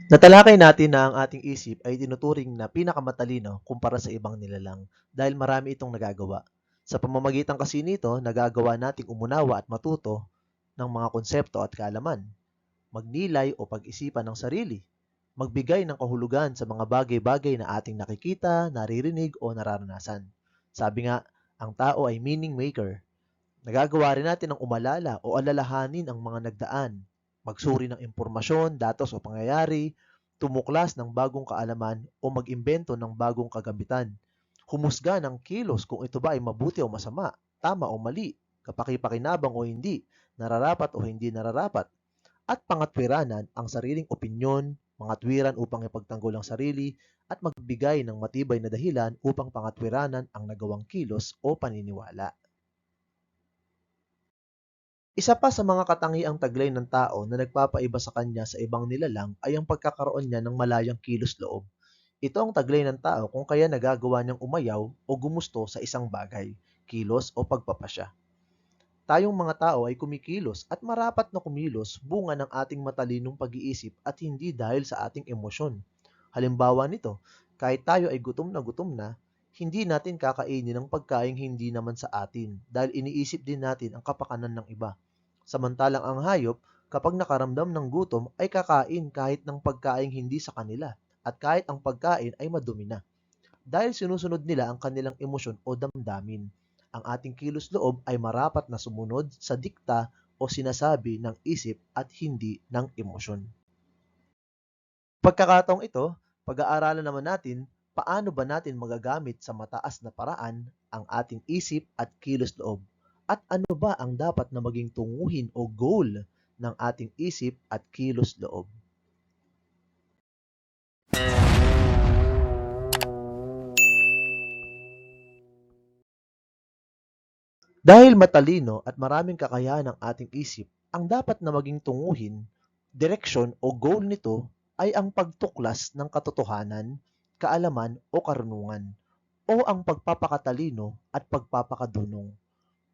Natalakay natin na ang ating isip ay tinuturing na pinakamatalino kumpara sa ibang nilalang dahil marami itong nagagawa. Sa pamamagitan kasi nito, nagagawa nating umunawa at matuto ng mga konsepto at kaalaman, magnilay o pag-isipan ng sarili, magbigay ng kahulugan sa mga bagay-bagay na ating nakikita, naririnig o nararanasan. Sabi nga, ang tao ay meaning maker. Nagagawa rin natin ang umalala o alalahanin ang mga nagdaan, magsuri ng impormasyon, datos o pangyayari, tumuklas ng bagong kaalaman o mag-imbento ng bagong kagamitan. Humusga ng kilos kung ito ba ay mabuti o masama, tama o mali, kapaki-pakinabang o hindi, nararapat o hindi nararapat, at pangatwiranan ang sariling opinyon, mga tuwiran upang ipagtanggol ang sarili, at magbigay ng matibay na dahilan upang pangatwiranan ang nagawang kilos o paniniwala. Isa pa sa mga katangiang taglay ng tao na nagpapaiba sa kanya sa ibang nilalang ay ang pagkakaroon niya ng malayang kilos-loob. Ito ang taglay ng tao kung kaya nagagawa niyang umayaw o gumusto sa isang bagay, kilos o pagpapasya. Tayong mga tao ay kumikilos at marapat na kumilos bunga ng ating matalinong pag-iisip at hindi dahil sa ating emosyon. Halimbawa nito, kahit tayo ay gutom na, hindi natin kakainin ang pagkaing hindi naman sa atin dahil iniisip din natin ang kapakanan ng iba. Samantalang ang hayop, kapag nakaramdam ng gutom ay kakain kahit ng pagkaing hindi sa kanila at kahit ang pagkain ay madumi na. Dahil sinusunod nila ang kanilang emosyon o damdamin. Ang ating kilos-loob ay marapat na sumunod sa dikta o sinasabi ng isip at hindi ng emosyon. Pagkakataong ito, pag-aaralan naman natin paano ba natin magagamit sa mataas na paraan ang ating isip at kilos-loob at ano ba ang dapat na maging tunguhin o goal ng ating isip at kilos-loob. Dahil matalino at maraming kakayahan ng ating isip, ang dapat na maging tunguhin, direksyon o goal nito ay ang pagtuklas ng katotohanan, kaalaman o karunungan, o ang pagpapakatalino at pagpapakadunong.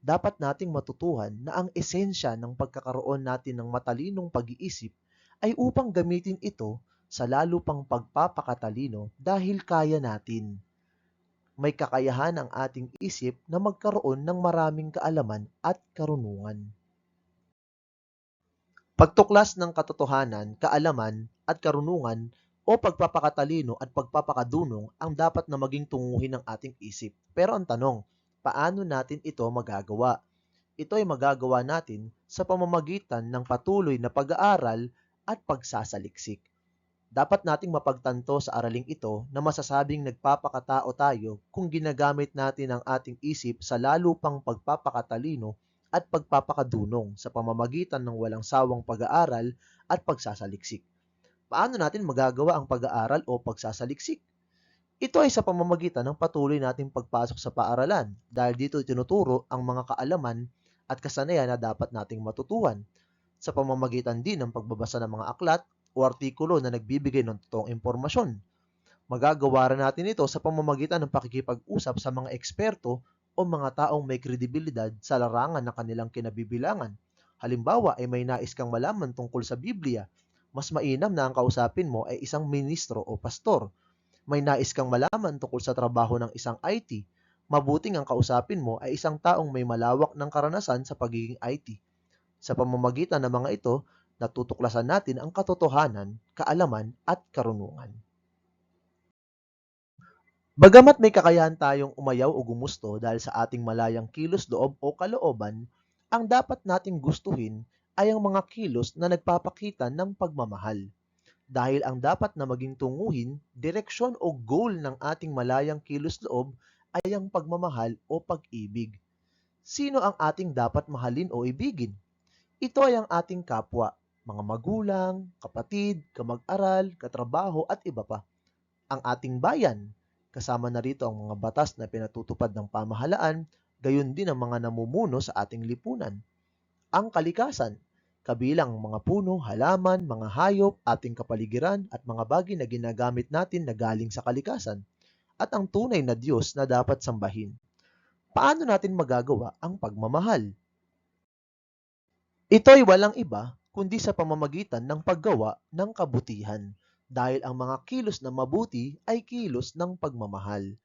Dapat nating matutuhan na ang esensya ng pagkakaroon natin ng matalinong pag-iisip ay upang gamitin ito sa lalo pang pagpapakatalino dahil kaya natin. May kakayahan ang ating isip na magkaroon ng maraming kaalaman at karunungan. Pagtuklas ng katotohanan, kaalaman at karunungan o pagpapakatalino at pagpapakadunong ang dapat na maging tunguhin ng ating isip. Pero ang tanong, paano natin ito magagawa? Ito ay magagawa natin sa pamamagitan ng patuloy na pag-aaral at pagsasaliksik. Dapat nating mapagtanto sa araling ito na masasabing nagpapakatao tayo kung ginagamit natin ang ating isip sa lalo pang pagpapakatalino at pagpapakadunong sa pamamagitan ng walang sawang pag-aaral at pagsasaliksik. Paano natin magagawa ang pag-aaral o pagsasaliksik? Ito ay sa pamamagitan ng patuloy nating pagpasok sa paaralan dahil dito itinuturo ang mga kaalaman at kasanayan na dapat nating matutuhan sa pamamagitan din ng pagbabasa ng mga aklat o artikulo na nagbibigay ng totoong impormasyon. Magagawa rin natin ito sa pamamagitan ng pakikipag-usap sa mga eksperto o mga taong may kredibilidad sa larangan ng kanilang kinabibilangan. Halimbawa ay may nais kang malaman tungkol sa Biblia, mas mainam na ang kausapin mo ay isang ministro o pastor. May nais kang malaman tungkol sa trabaho ng isang IT, mabuting ang kausapin mo ay isang taong may malawak ng karanasan sa pagiging IT. Sa pamamagitan ng mga ito, natutuklasan natin ang katotohanan, kaalaman at karunungan. Bagamat may kakayahan tayong umayaw o gumusto dahil sa ating malayang kilos-loob o kalooban, ang dapat nating gustuhin ay ang mga kilos na nagpapakita ng pagmamahal. Dahil ang dapat na maging tunguhin, direksyon o goal ng ating malayang kilos-loob ay ang pagmamahal o pag-ibig. Sino ang ating dapat mahalin o ibigin? Ito ay ang ating kapwa, mga magulang, kapatid, kamag-aral, katrabaho at iba pa. Ang ating bayan, kasama na rito ang mga batas na pinatutupad ng pamahalaan, gayon din ang mga namumuno sa ating lipunan. Ang kalikasan, kabilang mga puno, halaman, mga hayop, ating kapaligiran at mga bagay na ginagamit natin na galing sa kalikasan. At ang tunay na Diyos na dapat sambahin. Paano natin magagawa ang pagmamahal? Ito ay walang iba kundi sa pamamagitan ng paggawa ng kabutihan. dahil ang mga kilos na mabuti ay kilos ng pagmamahal.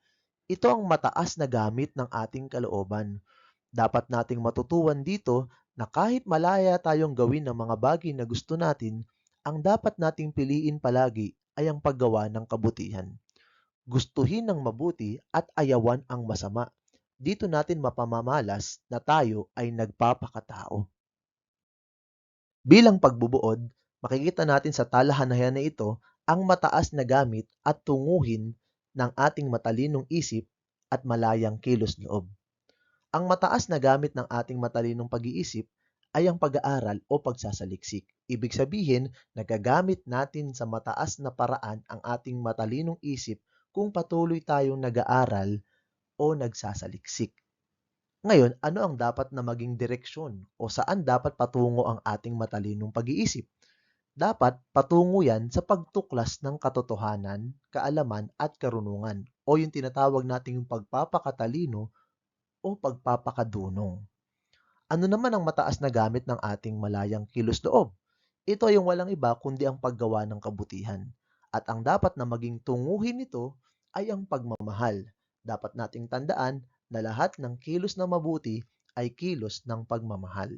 Ito ang mataas na gamit ng ating kalooban. Dapat nating matutuhan dito na kahit malaya tayong gawin ng mga bagay na gusto natin, ang dapat nating piliin palagi ay ang paggawa ng kabutihan. Gustuhin ng mabuti at ayawan ang masama. Dito natin mapamamalas na tayo ay nagpapakatao. Bilang pagbubuod, makikita natin sa talahanayan na ito ang mataas na gamit at tunguhin ng ating matalinong isip at malayang kilos loob. Ang mataas na gamit ng ating matalinong pag-iisip ay ang pag-aaral o pagsasaliksik. Ibig sabihin, nagagamit natin sa mataas na paraan ang ating matalinong isip kung patuloy tayong nag-aaral o nagsasaliksik. Ngayon, ano ang dapat na maging direksyon o saan dapat patungo ang ating matalinong pag-iisip? Dapat patungo yan sa pagtuklas ng katotohanan, kaalaman at karunungan o yung tinatawag nating pagpapakatalino o pagpapakadunong. Ano naman ang mataas na gamit ng ating malayang kilos loob? Ito ay yung walang iba kundi ang paggawa ng kabutihan. At ang dapat na maging tunguhin nito ay ang pagmamahal. Dapat nating tandaan na lahat ng kilos na mabuti ay kilos ng pagmamahal.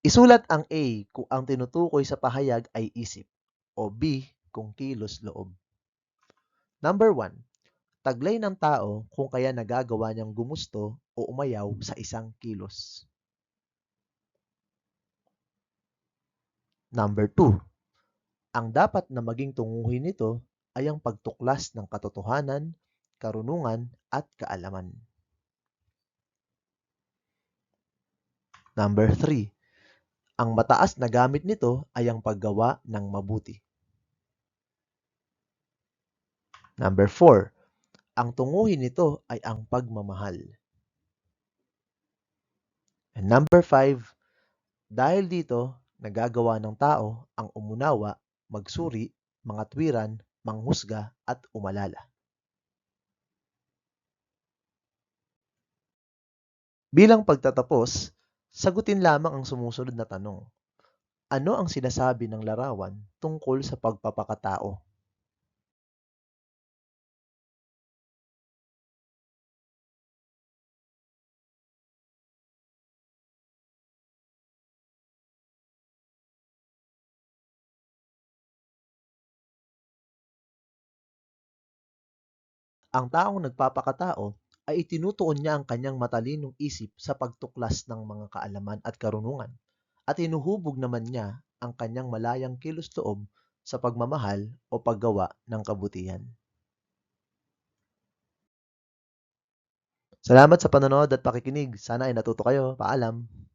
Isulat ang A kung ang tinutukoy sa pahayag ay isip o B kung kilos loob. Number 1. Taglay ng tao kung kaya nagagawa niyang gumusto o umayaw sa isang kilos. Number 2. Ang dapat na maging tunguhin nito ay ang pagtuklas ng katotohanan, karunungan at kaalaman. Number 3. Ang mataas na gamit nito ay ang paggawa ng mabuti. Number 4. Ang tunguhin nito ay ang pagmamahal. And number 5. Dahil dito, nagagawa ng tao ang umunawa, magsuri, mangatwiran, manghusga at umalala. Bilang pagtatapos, sagutin lamang ang sumusunod na tanong. Ano ang sinasabi ng larawan tungkol sa pagpapakatao? Ang taong nagpapakatao ay itinutuon niya ang kanyang matalinong isip sa pagtuklas ng mga kaalaman at karunungan at hinuhubog naman niya ang kanyang malayang kilos loob sa pagmamahal o paggawa ng kabutihan. Salamat sa panonood at pakikinig. Sana ay natuto kayo. Paalam.